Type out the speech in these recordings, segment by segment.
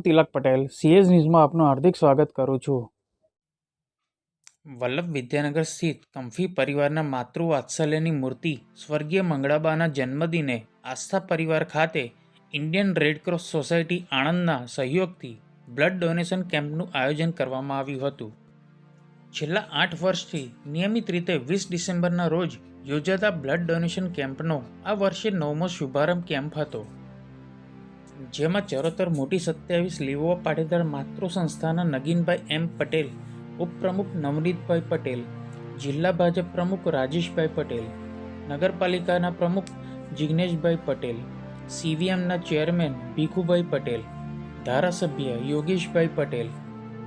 તિલક Patel CS ન્યૂઝમાં આપનું હાર્દિક સ્વાગત કરું છું। વલ્લભ વિદ્યાનગર સ્થિત કંફી પરિવારના માતૃવાત્સલ્યની મૂર્તિ સ્વર્ગીય મંગળાબાના જન્મદિને આસ્થા પરિવાર ખાતે ઇન્ડિયન રેડક્રોસ સોસાયટી આણંદના સહયોગથી બ્લડ ડોનેશન કેમ્પનું આયોજન કરવામાં આવ્યું હતું। છેલ્લા 8 વર્ષથી નિયમિત રીતે 20 ડિસેમ્બરના રોજ યોજાતા બ્લડ ડોનેશન કેમ્પનો આ વર્ષે 9મો શુભારંભ કેમ્પ હતો, જેમાં ચરોતર મોટી 27 લીવવા પાટીદાર માતૃ સંસ્થાના નગીનભાઈ એમ પટેલ, ઉપપ્રમુખ નવનીતભાઈ પટેલ, જિલ્લા ભાજપ પ્રમુખ રાજેશભાઈ પટેલ, નગરપાલિકાના પ્રમુખ જિગ્નેશભાઈ પટેલ, સીવીએમના ચેરમેન ભીખુભાઈ પટેલ, ધારાસભ્ય યોગેશભાઈ પટેલ,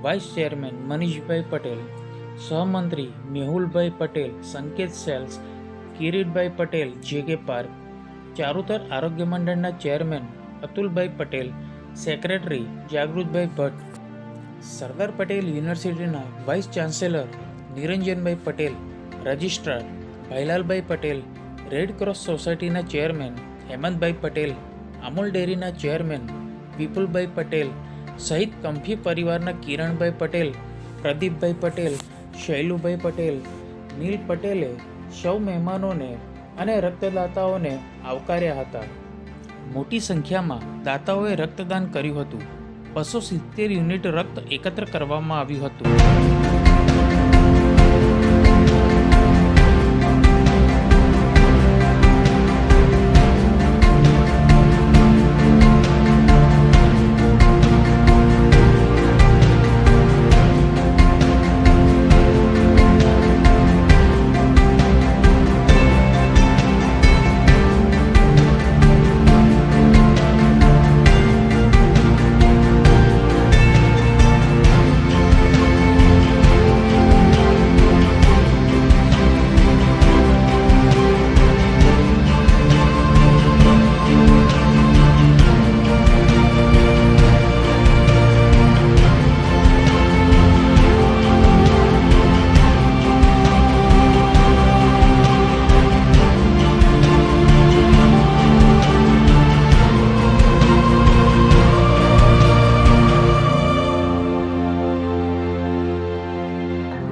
વાઇસ ચેરમેન મનીષભાઈ પટેલ, સહમંત્રી Mehulbhai Patel, Sanket sales Kiritbhai Patel, JK park, Charutar Arogya મંડળના ચેરમેન અતુલભાઈ પટેલ, સેક્રેટરી જાગૃતભાઈ ભટ્ટ, સરદાર પટેલ યુનિવર્સિટીના vice chancellor Niranjanbhai Patel, registrar Bhailalbhai Patel, red cross સોસાયટીના ચેરમેન હેમંતભાઈ પટેલ, અમૂલ ડેરીના ચેરમેન વિપુલભાઈ પટેલ સહિત કંફી પરિવારના કિરણભાઈ પટેલ, પ્રદીપભાઈ પટેલ, શૈલુભાઈ પટેલ, નીલ પટેલે સૌ મહેમાનોને અને રક્તદાતાઓને આવકાર્યા હતા। મોટી સંખ્યામાં દાતાઓએ રક્તદાન કર્યું હતું। 270 યુનિટ રક્ત એકત્ર કરવામાં આવ્યું હતું।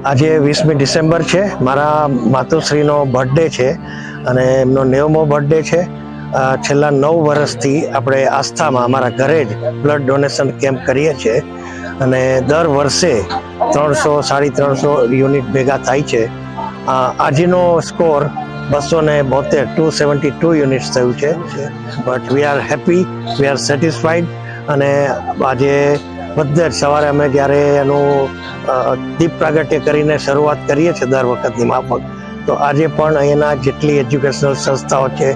આજે 20મી ડિસેમ્બર છે, મારા માતુશ્રીનો બર્થડે છે અને એમનો 90મો બર્થડે છે। છેલ્લા 9 વર્ષથી આપણે આસ્થામાં અમારા ઘરે જ બ્લડ ડોનેશન કેમ્પ કરીએ છીએ અને દર વર્ષે 300-350 યુનિટ ભેગા થાય છે। આજનો સ્કોર 272 યુનિટ્સ થયું છે, but we are happy, we are satisfied. અને આજે બધે જ સવારે અમે જ્યારે એનું દીપ પ્રાગટ્ય કરીને શરૂઆત કરીએ છીએ દર વખતની માફક, તો આજે પણ અહીંના જેટલી એજ્યુકેશનલ સંસ્થાઓ છે,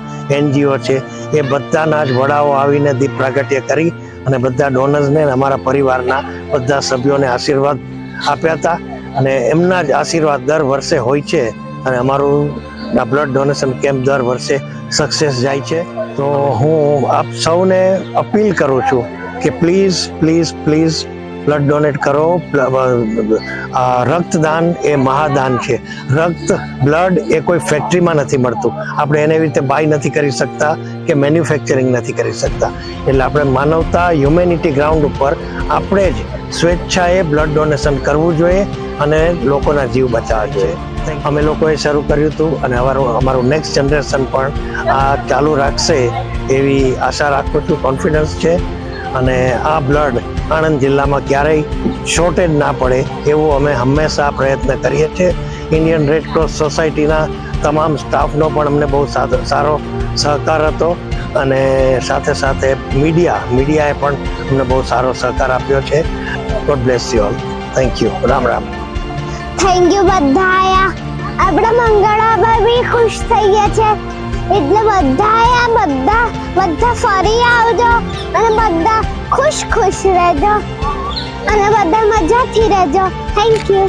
NGO છે, એ બધાના જ વડાઓ આવીને દીપ પ્રાગટ્ય કરી અને બધા ડોનર્સને અમારા પરિવારના બધા સભ્યોને આશીર્વાદ આપ્યા હતા અને એમના જ આશીર્વાદ દર વર્ષે હોય છે અને અમારું આ બ્લડ ડોનેશન કેમ્પ દર વર્ષે સક્સેસ જાય છે। તો હું આપ સૌને અપીલ કરું છું કે please please please blood donate કરો। રક્તદાન એ મહાદાન છે। બ્લડ એ કોઈ ફેક્ટરીમાં નથી મળતું, આપણે એને રીતે બાય નથી કરી શકતા કે મેન્યુફેક્ચરિંગ નથી કરી શકતા। એટલે આપણે માનવતા, હ્યુમેનિટી ગ્રાઉન્ડ ઉપર આપણે જ સ્વેચ્છાએ બ્લડ ડોનેશન કરવું જોઈએ અને લોકોના જીવ બચાવવા જોઈએ। અમે લોકોએ શરૂ કર્યું હતું અને અમારું નેક્સ્ટ જનરેશન પણ આ ચાલુ રાખશે એવી આશા રાખું છું, કોન્ફિડન્સ છે। અને આ બ્લડ આણંદ જિલ્લામાં ક્યારેય શોર્ટેજ ના પડે એવું અમે હંમેશા પ્રયત્ન કરીએ છીએ। ઇન્ડિયન રેડ ક્રોસ સોસાયટીના તમામ સ્ટાફનો પણ અમને બહુ સારો સહકાર હતો અને સાથે સાથે મીડિયાએ પણ અમને બહુ સારો સહકાર આપ્યો છે। God bless you all, thank you, Ram Ram. Thank you બધા, આપણા મંગળાબા બી ખુશ થઈ ગયા છે, એટલે બધા ફરી આવજો અને બધા ખુશ રહેજો અને બધા મજાથી રહેજો। Thank you.